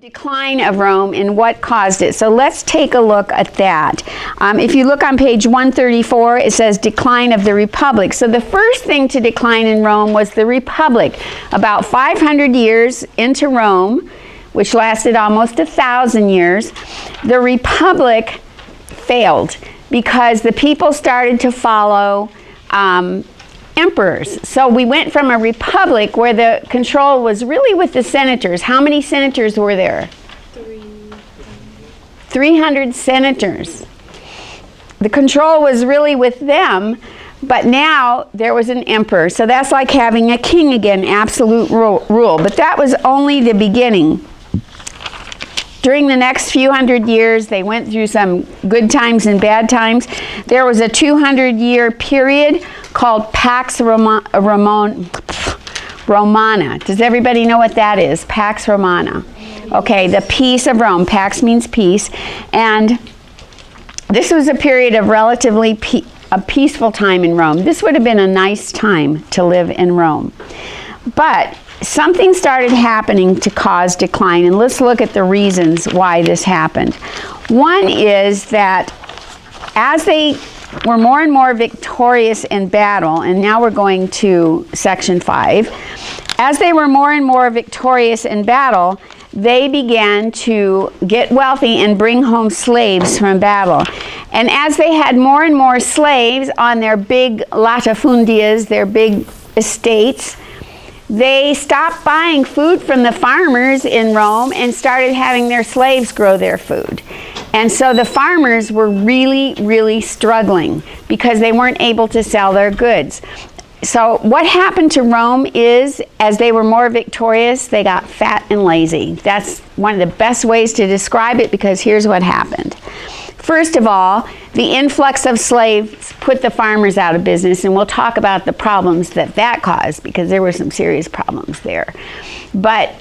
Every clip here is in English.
Decline of Rome and what caused it. So let's take a look at that. If you look on page 134, it says decline of the Republic. So the first thing to decline in Rome was the Republic. About 500 years into Rome, which lasted almost 1,000 years, the Republic failed because the people started to follow emperors. So we went from a republic where the control was really with the senators. How many senators were there? 300 senators. The control was really with them, but now there was an emperor. So that's like having a king again, absolute rule. But that was only the beginning. During the next few hundred years, they went through some good times and bad times. There was a 200-year period called Pax Romana. Does everybody know what that is? Pax Romana. Okay, the peace of Rome. Pax means peace. And this was a period of relatively a peaceful time in Rome. This would have been a nice time to live in Rome. But something started happening to cause decline, and let's look at the reasons why this happened. One is that as they were more and more victorious in battle, and now we're going to section 5, as they were more and more victorious in battle, they began to get wealthy and bring home slaves from battle. And as they had more and more slaves on their big latifundias, their big estates, they stopped buying food from the farmers in Rome and started having their slaves grow their food. And so the farmers were really, really struggling because they weren't able to sell their goods. So what happened to Rome is, as they were more victorious, they got fat and lazy. That's one of the best ways to describe it, because here's what happened. First of all, the influx of slaves put the farmers out of business, and we'll talk about the problems that caused, because there were some serious problems there. But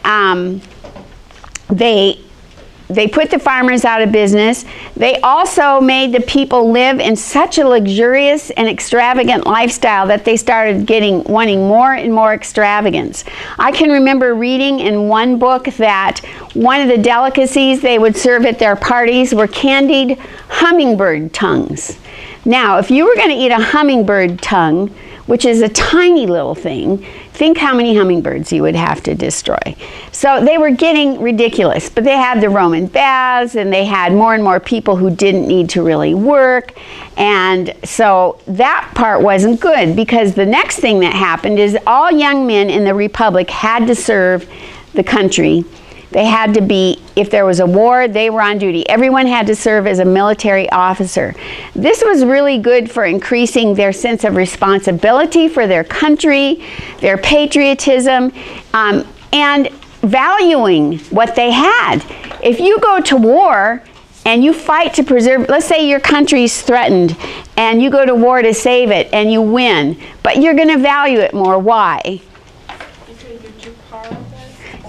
they put the farmers out of business. They also made the people live in such a luxurious and extravagant lifestyle that they started wanting more and more extravagance. I can remember reading in one book that one of the delicacies they would serve at their parties were candied hummingbird tongues. Now, if you were going to eat a hummingbird tongue, which is a tiny little thing, think how many hummingbirds you would have to destroy. So they were getting ridiculous, but they had the Roman baths, and they had more and more people who didn't need to really work. And so that part wasn't good, because the next thing that happened is all young men in the Republic had to serve the country. They had to be, if there was a war, they were on duty. Everyone had to serve as a military officer. This was really good for increasing their sense of responsibility for their country, their patriotism, and valuing what they had. If you go to war and you fight to preserve, let's say your country's threatened and you go to war to save it and you win, but you're going to value it more. Why?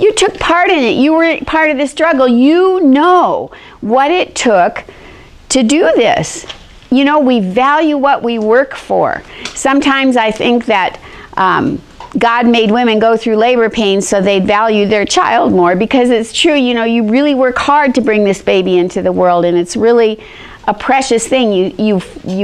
You took part in it. You were part of the struggle. You know what it took to do this. You know, we value what we work for. Sometimes I think that God made women go through labor pains so they'd value their child more, because it's true, you know, you really work hard to bring this baby into the world, and it's really a precious thing. You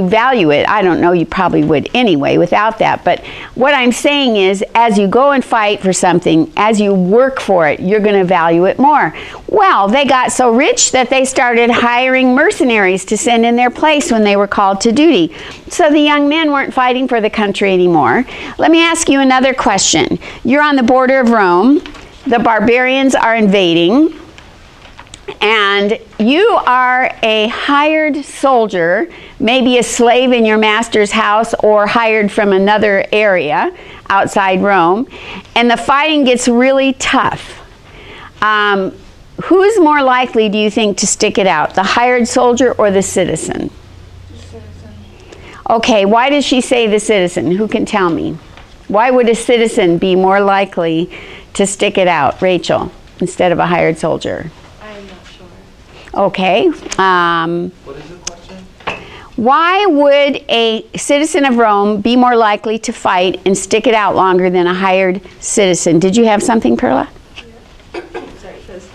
value it. I don't know, you probably would anyway without that. But what I'm saying is, as you go and fight for something, as you work for it, you're going to value it more. Well, they got so rich that they started hiring mercenaries to send in their place when they were called to duty. So the young men weren't fighting for the country anymore. Let me ask you another question. You're on the border of Rome. The barbarians are invading. And you are a hired soldier, maybe a slave in your master's house or hired from another area outside Rome, and the fighting gets really tough. Who's more likely, do you think, to stick it out, the hired soldier or the citizen? The citizen. Okay, why does she say the citizen? Who can tell me? Why would a citizen be more likely to stick it out, Rachel, instead of a hired soldier? Okay. What is the question? Why would a citizen of Rome be more likely to fight and stick it out longer than a hired citizen? Did you have something, Perla? Sorry, it says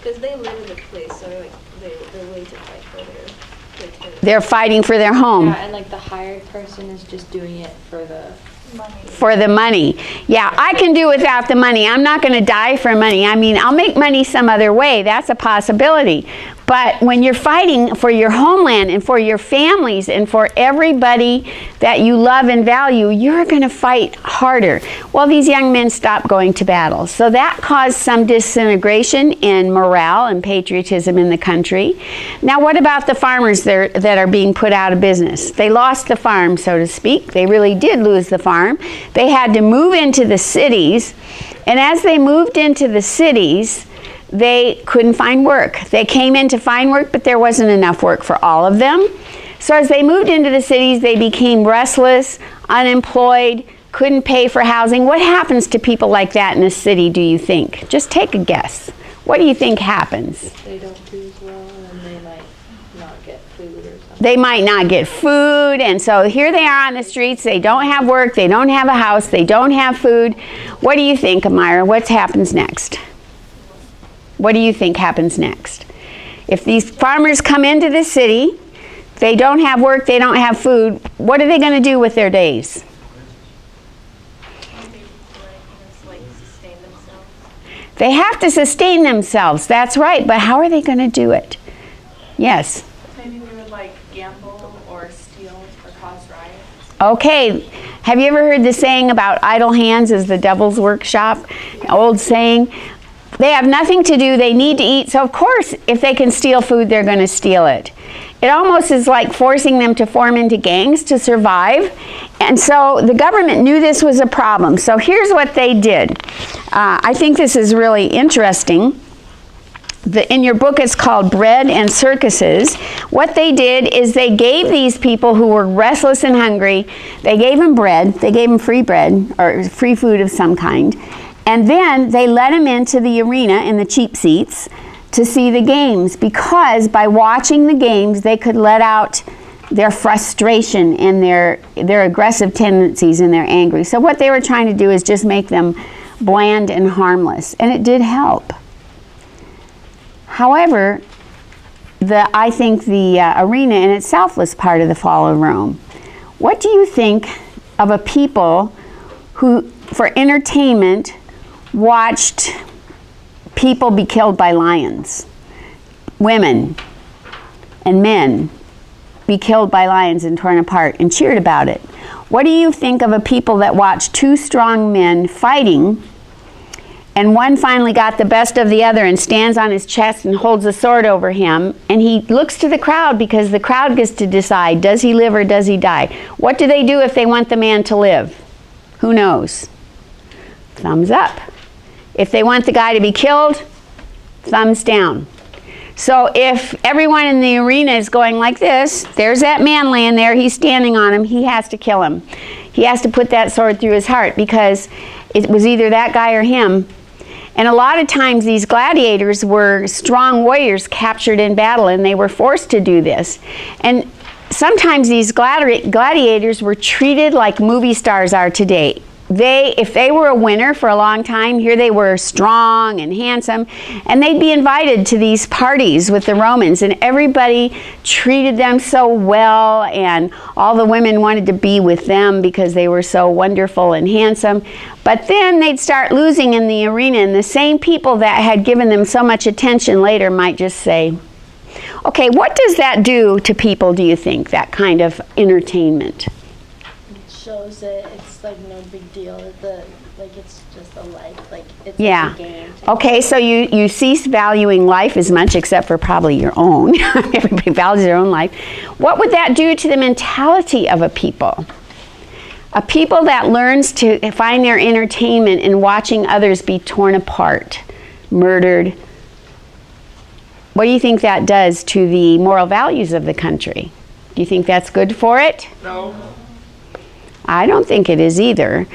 Because they live in the place, so like they're willing to fight for their tenants. They're fighting for their home. Yeah, and like the hired person is just doing it for the Money. For the money. Yeah, I can do without the money. I'm not going to die for money. I mean, I'll make money some other way. That's a possibility. But when you're fighting for your homeland and for your families and for everybody that you love and value, you're going to fight harder. Well, these young men stopped going to battle. So that caused some disintegration in morale and patriotism in the country. Now, what about the farmers that are being put out of business? They lost the farm, so to speak. They really did lose the farm. They had to move into the cities. And as they moved into the cities, they couldn't find work. They came in to find work, but there wasn't enough work for all of them. So as they moved into the cities, they became restless, unemployed, couldn't pay for housing. What happens to people like that in a city, do you think? Just take a guess. What do you think happens? they don't do as well, and they might not get food or something. They might not get food, and so here they are on the streets. They don't have work, they don't have a house, they don't have food. What do you think, Amira? What happens next? What do you think happens next? If these farmers come into the city, they don't have work, they don't have food, what are they going to do with their days? They have to sustain themselves, that's right, but how are they going to do it? Yes? Maybe they would like gamble or steal or cause riots. Okay, have you ever heard the saying about idle hands is the devil's workshop? Old saying. They have nothing to do, they need to eat, so of course if they can steal food, they're going to steal it. It almost is like forcing them to form into gangs to survive. And so the government knew this was a problem. So here's what they did. I think this is really interesting. In your book it's called Bread and Circuses. What they did is they gave these people who were restless and hungry, they gave them bread, they gave them free bread or free food of some kind. And then they let them into the arena in the cheap seats to see the games, because by watching the games they could let out their frustration and their aggressive tendencies and their angry. So what they were trying to do is just make them bland and harmless, and it did help. However, I think the arena in itself was part of the fall of Rome. What do you think of a people who, for entertainment, watched people be killed by lions? Women and men be killed by lions and torn apart, and cheered about it. What do you think of a people that watched two strong men fighting, and one finally got the best of the other and stands on his chest and holds a sword over him, and he looks to the crowd because the crowd gets to decide, does he live or does he die? What do they do if they want the man to live? Who knows? Thumbs up. If they want the guy to be killed, thumbs down. So if everyone in the arena is going like this, there's that man laying there, he's standing on him, he has to kill him. He has to put that sword through his heart, because it was either that guy or him. And a lot of times these gladiators were strong warriors captured in battle, and they were forced to do this. And sometimes these gladiators were treated like movie stars are today. If they were a winner for a long time, here they were strong and handsome, and they'd be invited to these parties with the Romans, and everybody treated them so well, and all the women wanted to be with them because they were so wonderful and handsome. But then they'd start losing in the arena, and the same people that had given them so much attention later might just say, okay, what does that do to people, do you think, that kind of entertainment? It shows that it's like no big deal. It's just a life. Like it's Yeah. like a game. Okay, so you cease valuing life as much, except for probably your own. Everybody values their own life. What would that do to the mentality of a people? A people that learns to find their entertainment in watching others be torn apart, murdered. What do you think that does to the moral values of the country? Do you think that's good for it? No. I don't think it is either.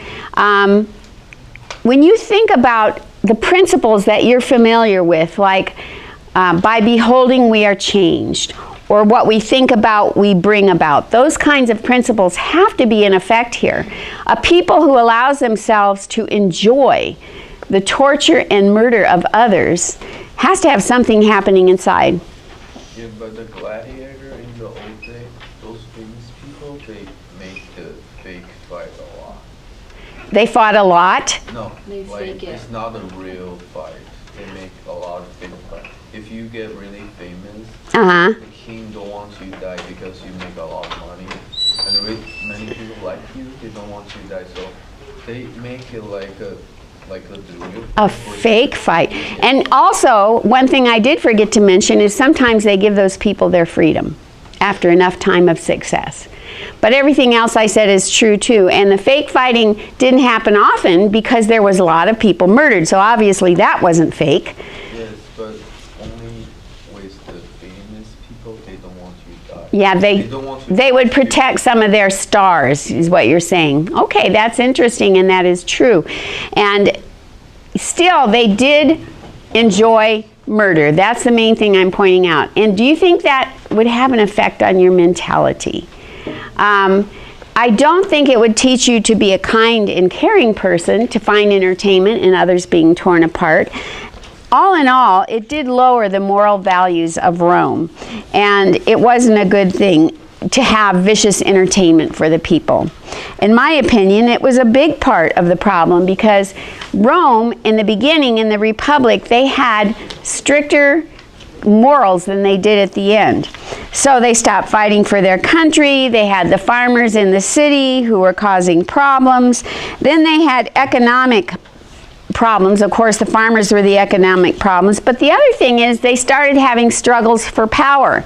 When you think about the principles that you're familiar with, like by beholding we are changed, or what we think about we bring about, those kinds of principles have to be in effect here. A people who allows themselves to enjoy the torture and murder of others Has to have something happening inside. Yeah, but the gladiator in the old day, those famous people, they make the fake fight a lot. They fought a lot. No, They like fake it. it's not a real fight. They make a lot of fake fight. If you get really famous, Uh-huh. the king don't want you to die because you make a lot of money, and many people like you. They don't want you to die, so they make it like a real A fake fight. And also, one thing I did forget to mention is sometimes they give those people their freedom after enough time of success. But everything else I said is true too. And the fake fighting didn't happen often because there was a lot of people murdered. So obviously that wasn't fake. Yes, but only with the famous people, they don't want you to die. Yeah, don't want you they to would die. protect some of their stars, is what you're saying. Okay, that's interesting, and that is true. And still, they did enjoy murder. That's the main thing I'm pointing out. And do you think that would have an effect on your mentality? I don't think it would teach you to be a kind and caring person, to find entertainment in others being torn apart. All in all, it did lower the moral values of Rome, and it wasn't a good thing to have vicious entertainment for the people. In my opinion, it was a big part of the problem because Rome, in the beginning, in the Republic, they had stricter morals than they did at the end. So they stopped fighting for their country. They had the farmers in the city who were causing problems. Then they had economic problems. Of course, the farmers were the economic problems. But the other thing is they started having struggles for power.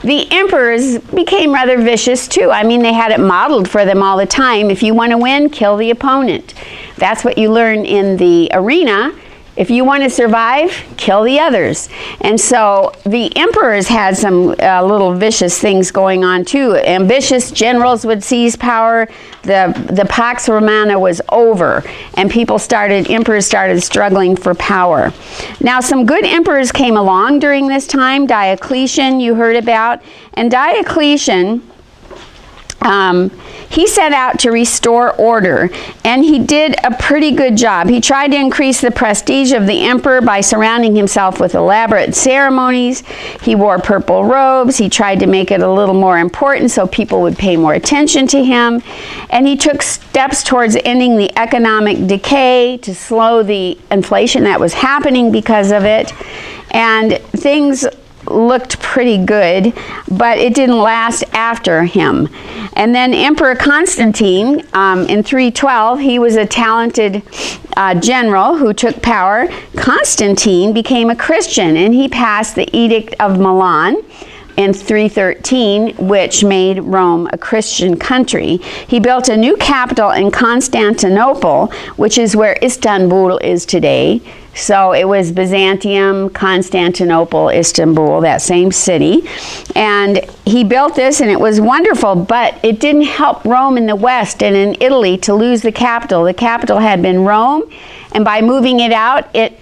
The emperors became rather vicious too. I mean, they had it modeled for them all the time. If you want to win, kill the opponent. That's what you learn in the arena. If you want to survive, kill the others. And so the emperors had some little vicious things going on too. Ambitious generals would seize power. The Pax Romana was over, and emperors started struggling for power. Now, some good emperors came along during this time. Diocletian, you heard about. And Diocletian, he set out to restore order, and he did a pretty good job. He tried to increase the prestige of the emperor by surrounding himself with elaborate ceremonies. He wore purple robes. He tried to make it a little more important so people would pay more attention to him. And he took steps towards ending the economic decay to slow the inflation that was happening because of it. And things looked pretty good, but it didn't last after him. And then Emperor Constantine, in 312, he was a talented general who took power. Constantine became a Christian, and he passed the Edict of Milan in 313, which made Rome a Christian country. He built a new capital in Constantinople, which is where Istanbul is today. So it was Byzantium, Constantinople, Istanbul, that same city. And he built this, and it was wonderful, but it didn't help Rome in the West and in Italy to lose the capital. The capital had been Rome, and by moving it out, it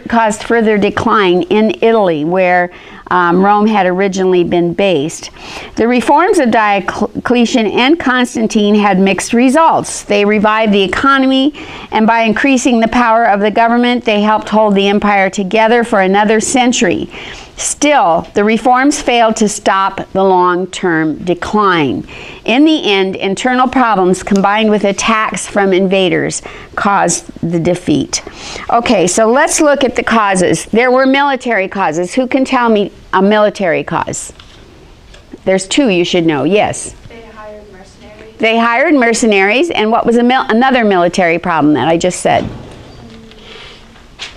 caused further decline in Italy, where Rome had originally been based. The reforms of Diocletian and Constantine had mixed results. They revived the economy, and by increasing the power of the government, they helped hold the empire together for another century. Still, the reforms failed to stop the long-term decline. In the end, internal problems combined with attacks from invaders caused the defeat. Okay, so let's look at the causes. There were military causes. Who can tell me a military cause? There's two you should know. Yes. They hired mercenaries. They hired mercenaries, and what was another military problem that I just said?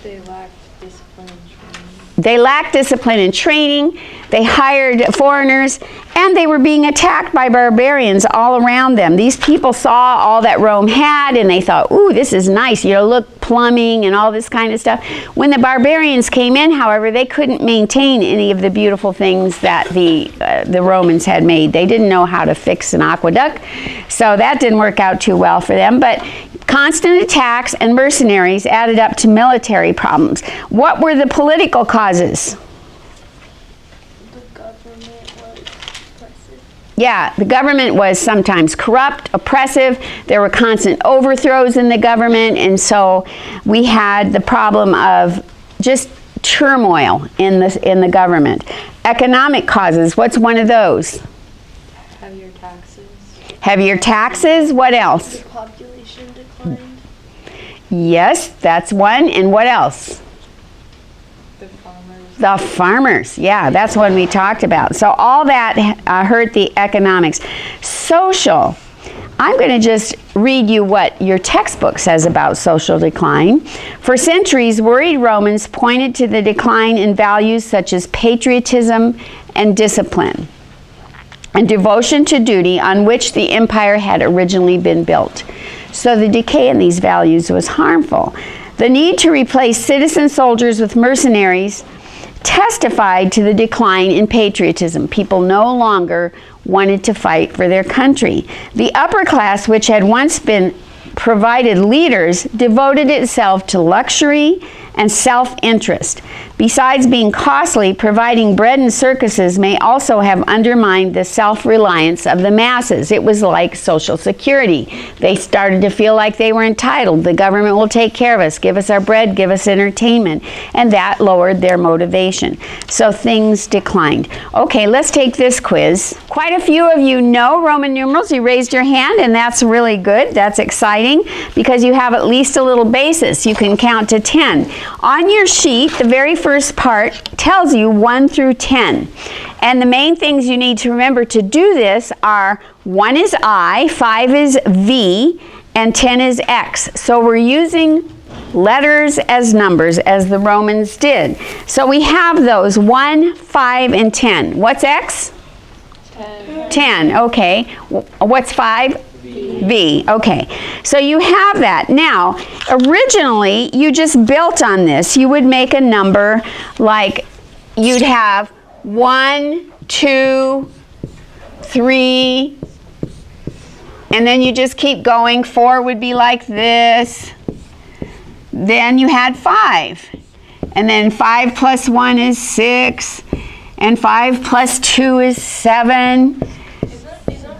They lacked discipline and training. They lacked discipline and training. They hired foreigners, and they were being attacked by barbarians all around them. These people saw all that Rome had, and they thought, ooh, this is nice. You know, look, plumbing and all this kind of stuff. When the barbarians came in, however, they couldn't maintain any of the beautiful things that the Romans had made. They didn't know how to fix an aqueduct, so that didn't work out too well for them. But constant attacks and mercenaries added up to military problems. What were the political causes? The government was oppressive. Yeah, the government was sometimes corrupt, oppressive. There were constant overthrows in the government, and so we had the problem of just turmoil in the government. Economic causes, what's one of those? Heavier taxes. Heavier taxes, what else? The population declined. Yes, that's one. And what else? The farmers. The farmers, yeah, that's what we talked about. So all that hurt the economics. Social, I'm going to just read you what your textbook says about social decline. For centuries, worried Romans pointed to the decline in values such as patriotism and discipline, and devotion to duty on which the empire had originally been built. So the decay in these values was harmful. The need to replace citizen soldiers with mercenaries testified to the decline in patriotism. People no longer wanted to fight for their country. The upper class, which had once been provided leaders, devoted itself to luxury and self-interest. Besides being costly, providing bread and circuses may also have undermined the self-reliance of the masses. It was like Social Security. They started to feel like they were entitled. The government will take care of us, give us our bread, give us entertainment. And that lowered their motivation. So things declined. Okay, let's take this quiz. Quite a few of you know Roman numerals. You raised your hand, and that's really good. That's exciting because you have at least a little basis. You can count to 10. On your sheet, the very first part tells you 1 through 10. And the main things you need to remember to do this are 1 is I, 5 is V, and 10 is X. So we're using letters as numbers as the Romans did. So we have those 1, 5, and 10. What's X? 10. 10, okay. What's 5? V, okay. So you have that. Now, originally, you just built on this. You would make a number like you'd have 1, 2, 3, and then you just keep going. 4 would be like this. Then you had 5. And then 5 plus 1 is 6. And 5 plus 2 is 7.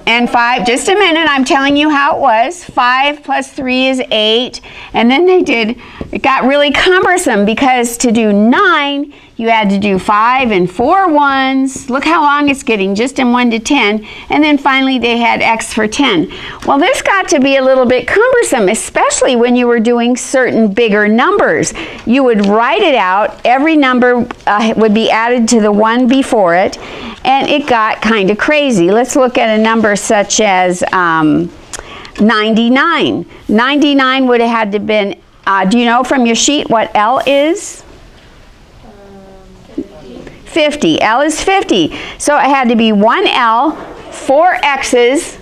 And 5, just a minute, I'm telling you how it was. 5 plus 3 is 8. And then it got really cumbersome because to do 9, you had to do 5 and 4 ones. Look how long it's getting, just in 1 to 10. And then finally they had X for 10. Well, this got to be a little bit cumbersome, especially when you were doing certain bigger numbers. You would write it out. Every number would be added to the one before it. And it got kind of crazy. Let's look at a number such as 99. 99 would have had to been, do you know from your sheet what L is? 50. L is 50. So it had to be 1 L, 4 X's,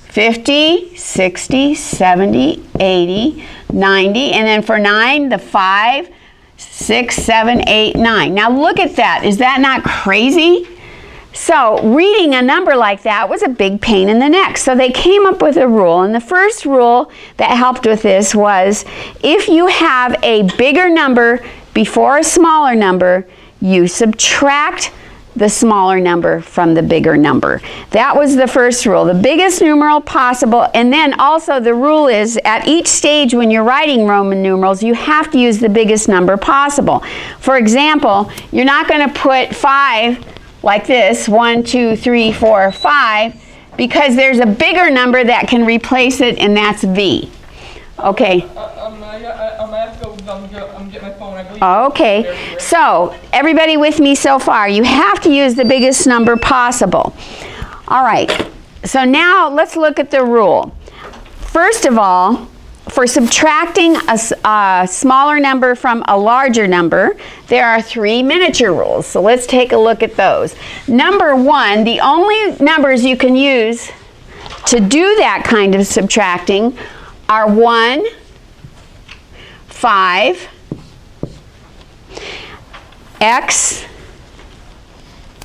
50, 60, 70, 80, 90, and then for 9, the 5, 6, 7, 8, 9. Now look at that. Is that not crazy? So reading a number like that was a big pain in the neck. So they came up with a rule. And the first rule that helped with this was if you have a bigger number before a smaller number, you subtract the smaller number from the bigger number. That was the first rule. The biggest numeral possible, and then also the rule is at each stage when you're writing Roman numerals, you have to use the biggest number possible. For example, you're not going to put 5 like this, 1, 2, 3, 4, 5, because there's a bigger number that can replace it, and that's V. Okay. I have to go get my phone. I believe. Okay, so everybody with me so far, you have to use the biggest number possible. All right, so now let's look at the rule. First of all, for subtracting a smaller number from a larger number, there are 3 miniature rules. So let's take a look at those. Number 1, the only numbers you can use to do that kind of subtracting are 1, 5, X,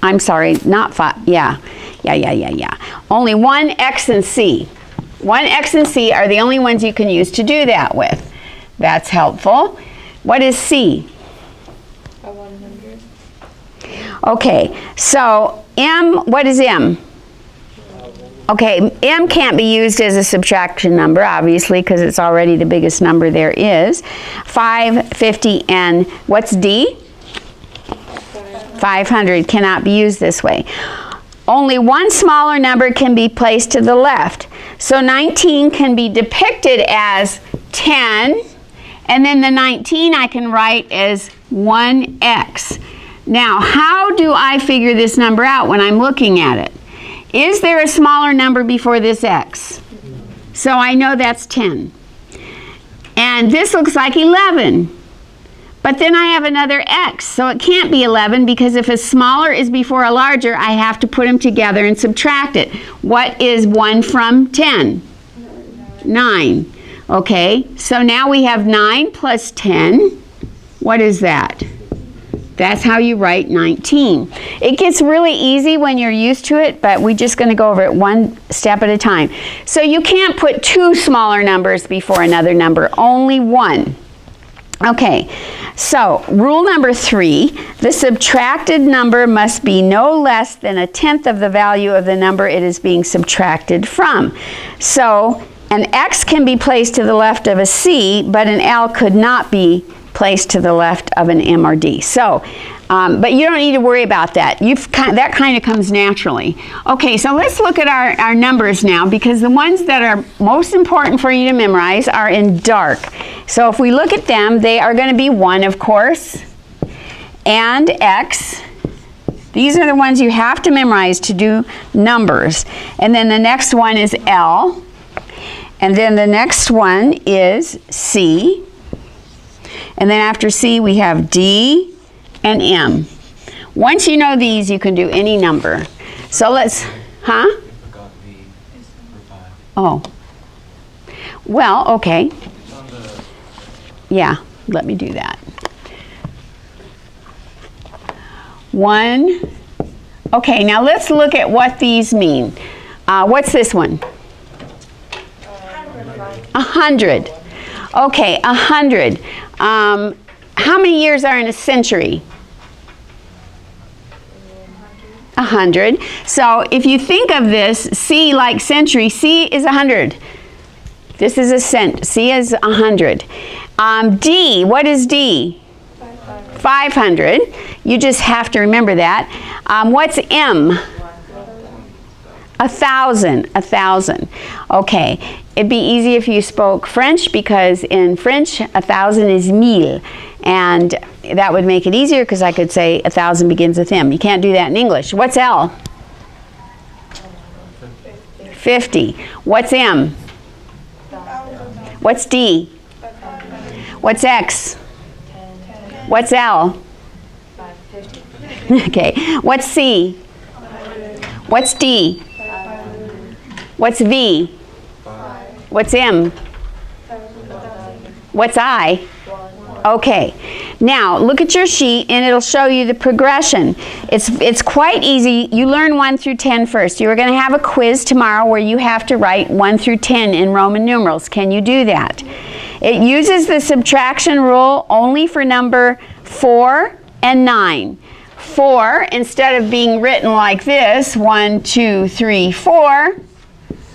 I'm sorry, not 5, yeah. Only 1, X, and C. 1, X, and C are the only ones you can use to do that with. That's helpful. What is C? 100. Okay, so M, what is M? Okay, M can't be used as a subtraction number, obviously, because it's already the biggest number there is. 5, 50, and what's D? 500 cannot be used this way. Only one smaller number can be placed to the left. So 19 can be depicted as 10, and then the 19 I can write as 1x. Now, how do I figure this number out when I'm looking at it? Is there a smaller number before this x? So I know that's 10. And this looks like 11. But then I have another x, so it can't be 11 because if a smaller is before a larger, I have to put them together and subtract it. What is 1 from 10? 9. Okay, so now we have 9 plus 10. What is that? That's how you write 19. It gets really easy when you're used to it, but we're just going to go over it one step at a time. So you can't put two smaller numbers before another number, only one. Okay, so rule number 3, the subtracted number must be no less than 1/10 of the value of the number it is being subtracted from. So an X can be placed to the left of a C, but an L could not be placed to the left of an M or D. So, but you don't need to worry about that. That kind of comes naturally. Okay, so let's look at our numbers now, because the ones that are most important for you to memorize are in dark. So if we look at them, they are going to be 1, of course, and X. These are the ones you have to memorize to do numbers. And then the next one is L. And then the next one is C. And then after C, we have D and M. Once you know these, you can do any number. So let's, huh? I forgot V for 5. Oh. Well, okay. It's on the... Yeah, let me do that. 1. Okay, now let's look at what these mean. What's this one? 100. Okay, 100. How many years are in a century? 100. So if you think of this, C like century, C is 100. This is a cent. C is 100. D, what is D? 500. You just have to remember that. What's M? 1,000. 1,000. Okay. It'd be easy if you spoke French, because in French, 1,000 is 1000. And that would make it easier because I could say 1,000 begins with M. You can't do that in English. What's L? 50. What's M? What's D? What's X? What's L? Okay. What's C? What's D? What's V? What's M? What's I? Okay. Now, look at your sheet and it'll show you the progression. It's quite easy. You learn 1 through 10 first. You are going to have a quiz tomorrow where you have to write 1 through 10 in Roman numerals. Can you do that? It uses the subtraction rule only for number 4 and 9. 4, instead of being written like this, 1, 2, 3, 4,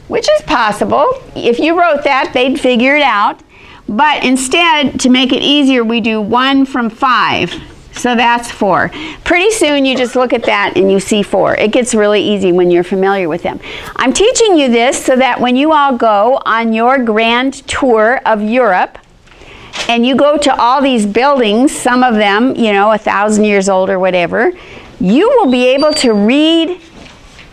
which is possible. If you wrote that, they'd figure it out. But instead, to make it easier, we do 1 from 5. So that's 4. Pretty soon, you just look at that and you see 4. It gets really easy when you're familiar with them. I'm teaching you this so that when you all go on your grand tour of Europe, and you go to all these buildings, some of them, 1,000 years old or whatever, you will be able to read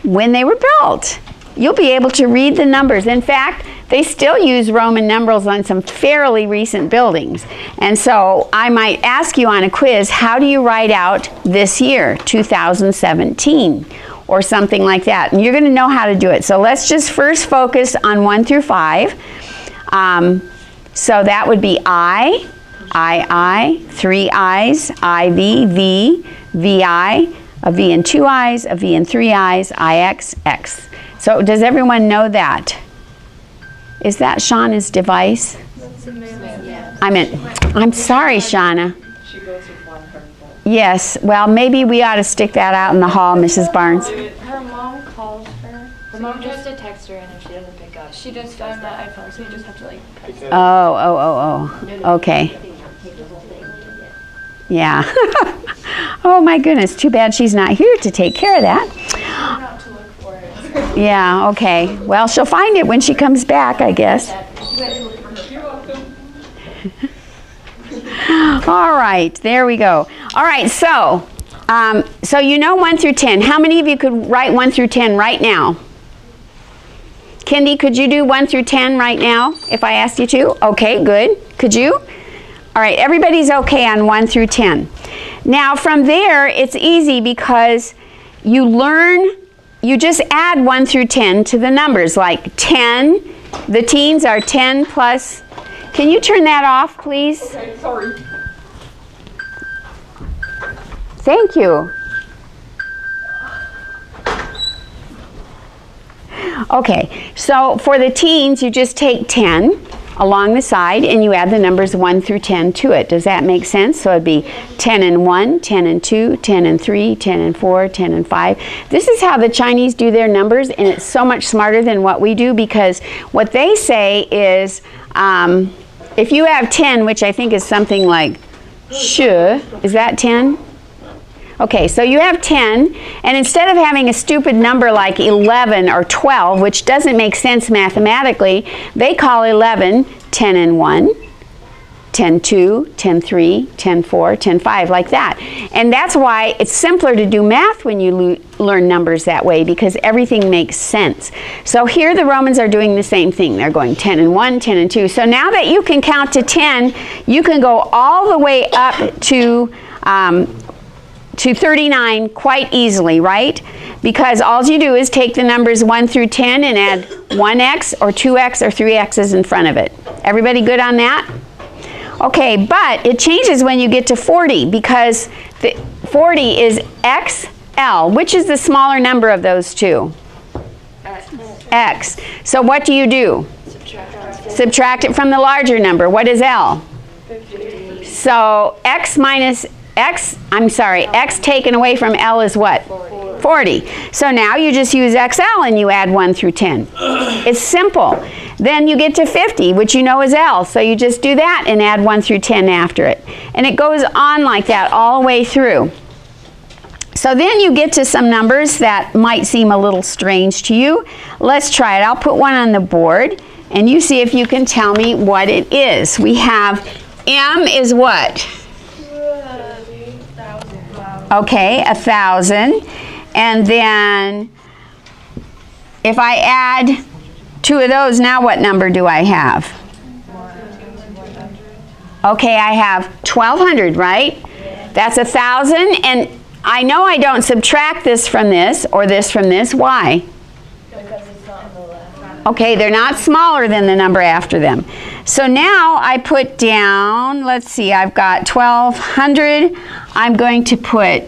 when they were built. You'll be able to read the numbers. In fact, they still use Roman numerals on some fairly recent buildings. And so I might ask you on a quiz, how do you write out this year, 2017, or something like that? And you're going to know how to do it. So let's just first focus on 1 through 5. So that would be I, 3 I's, IV, V, VI, a V and 2 I's, a V and 3 I's, IX, X. So does everyone know that? Is that Shauna's device? I'm sorry, Shauna. She goes with one purple. Yes, well, maybe we ought to stick that out in the hall, Mrs. Barnes. Her mom calls her My mom tries to text her, and if she doesn't pick up, She does on the iPhone, so you just have to like press. Oh. Okay. Yeah. Oh my goodness. Too bad she's not here to take care of that. Not to look for it. Yeah, okay. Well, she'll find it when she comes back, I guess. You're welcome. All right, there we go. All right, so you know 1 through 10. How many of you could write 1 through 10 right now? Kendi, could you do 1 through 10 right now if I asked you to? Okay, good. Could you? All right, everybody's okay on 1 through 10. Now from there, it's easy because you just add 1 through 10 to the numbers, like 10. The teens are 10 plus. Can you turn that off, please? Okay, sorry. Thank you. Okay, so for the teens, you just take 10 along the side and you add the numbers 1 through 10 to it. Does that make sense? So it'd be 10 and 1, 10 and 2, 10 and 3, 10 and 4, 10 and 5. This is how the Chinese do their numbers, and it's so much smarter than what we do, because what they say is if you have 10, which I think is something like shi, is that 10? Okay, so you have 10, and instead of having a stupid number like 11 or 12, which doesn't make sense mathematically, they call 11 10 and 1, 10 2, 10 3, 10 4, 10 5, like that. And that's why it's simpler to do math when you learn numbers that way, because everything makes sense. So here the Romans are doing the same thing. They're going 10 and 1, 10 and 2. So now that you can count to 10, you can go all the way up to 39 quite easily, right? Because all you do is take the numbers 1 through 10 and add 1x or 2x or 3x's in front of it. Everybody good on that? Okay, but it changes when you get to 40, because 40 is XL. Which is the smaller number of those two? X. So what do? Subtract it from the larger number. What is L? 50. So X taken away from L is what? 40. So now you just use XL and you add 1 through 10. It's simple. Then you get to 50, which you know is L. So you just do that and add 1 through 10 after it. And it goes on like that all the way through. So then you get to some numbers that might seem a little strange to you. Let's try it. I'll put one on the board and you see if you can tell me what it is. We have M is what? Okay, 1,000. And then if I add 2 of those, now what number do I have? Okay, I have 1,200, right? That's 1,000, and I know I don't subtract this from this or this from this. Why? Because it's not on the left. Okay, they're not smaller than the number after them. So now I put down, let's see, I've got 1,200. I'm going to put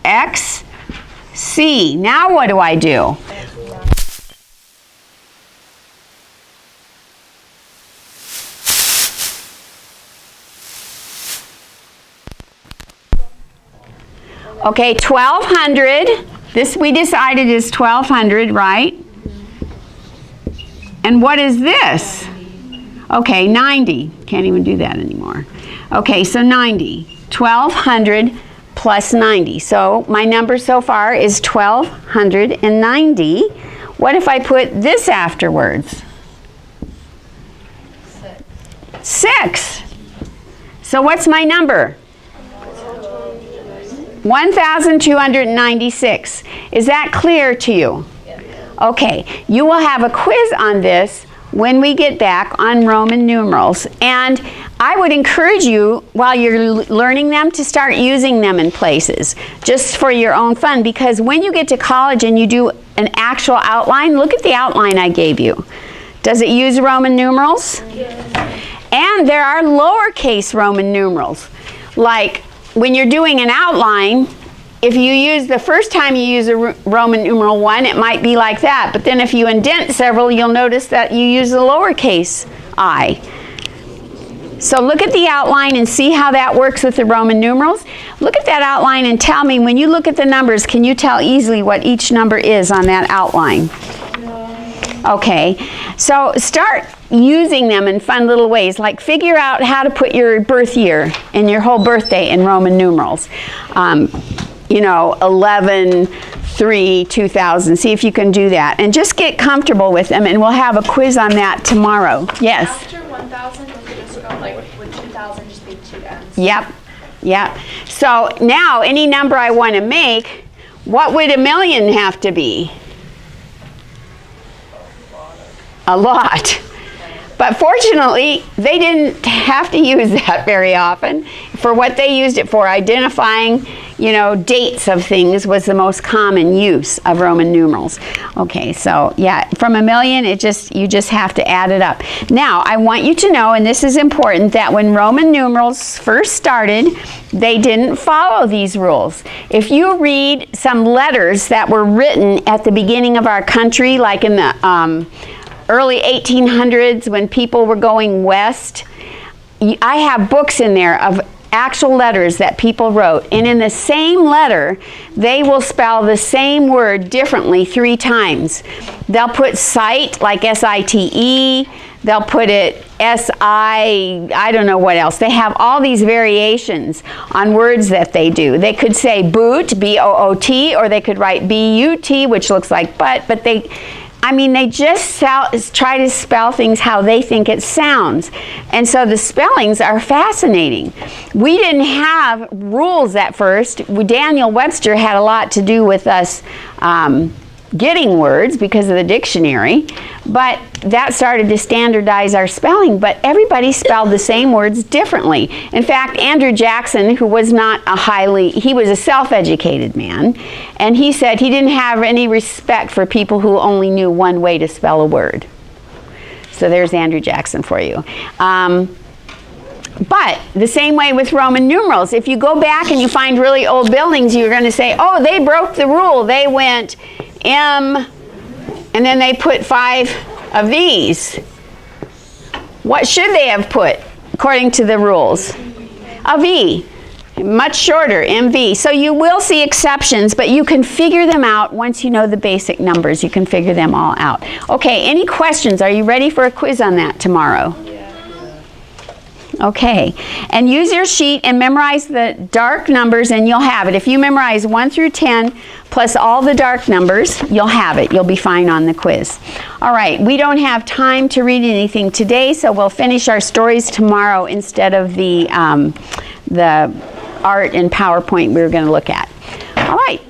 XC. Now what do I do? Okay, 1,200. This we decided is 1,200, right? And what is this? Okay, 90. Can't even do that anymore. Okay, so 90. 1,200 plus 90. So my number so far is 1,290. What if I put this afterwards? 6. So what's my number? 1,296. Is that clear to you? Okay, you will have a quiz on this when we get back on Roman numerals. And I would encourage you, while you're learning them, to start using them in places, just for your own fun, because when you get to college and you do an actual outline, look at the outline I gave you. Does it use Roman numerals? Yes. And there are lowercase Roman numerals. Like when you're doing an outline, if you use the first time you use a Roman numeral 1, it might be like that. But then if you indent several, you'll notice that you use the lowercase I. So look at the outline and see how that works with the Roman numerals. Look at that outline and tell me, when you look at the numbers, can you tell easily what each number is on that outline? Okay, so start using them in fun little ways, like figure out how to put your birth year and your whole birthday in Roman numerals. 11/3/2000. See if you can do that, and just get comfortable with them. And we'll have a quiz on that tomorrow. Yes. After 1,000, would you just go like, would 2,000 just be 2 N's? Yep. Yep. So now, any number I want to make, what would a million have to be? A lot. But fortunately, they didn't have to use that very often. For what they used it for, identifying, dates of things was the most common use of Roman numerals. Okay, so yeah, from a million, you just have to add it up. Now, I want you to know, and this is important, that when Roman numerals first started, they didn't follow these rules. If you read some letters that were written at the beginning of our country, like in the early 1800s when people were going west, I have books in there of actual letters that people wrote, and in the same letter they will spell the same word differently 3 times. They'll put site like S-I-T-E, they'll put it I don't know what else. They have all these variations on words that they do. They could say boot, B-O-O-T, or they could write B-U-T, which looks like but they just try to spell things how they think it sounds. And so the spellings are fascinating. We didn't have rules at first. Daniel Webster had a lot to do with us getting words because of the dictionary, but that started to standardize our spelling, but everybody spelled the same words differently. In fact, Andrew Jackson, who was not he was a self-educated man, and he said he didn't have any respect for people who only knew one way to spell a word. So there's Andrew Jackson for you. But the same way with Roman numerals. If you go back and you find really old buildings, you're going to say, oh, they broke the rule. They went M, and then they put 5 of these. What should they have put, according to the rules? A V, much shorter, MV. So you will see exceptions, but you can figure them out once you know the basic numbers. You can figure them all out. Okay, any questions? Are you ready for a quiz on that tomorrow? Okay, and use your sheet and memorize the dark numbers and you'll have it. If you memorize 1 through 10 plus all the dark numbers, you'll have it. You'll be fine on the quiz. All right, we don't have time to read anything today, so we'll finish our stories tomorrow instead of the art and PowerPoint we were going to look at. All right.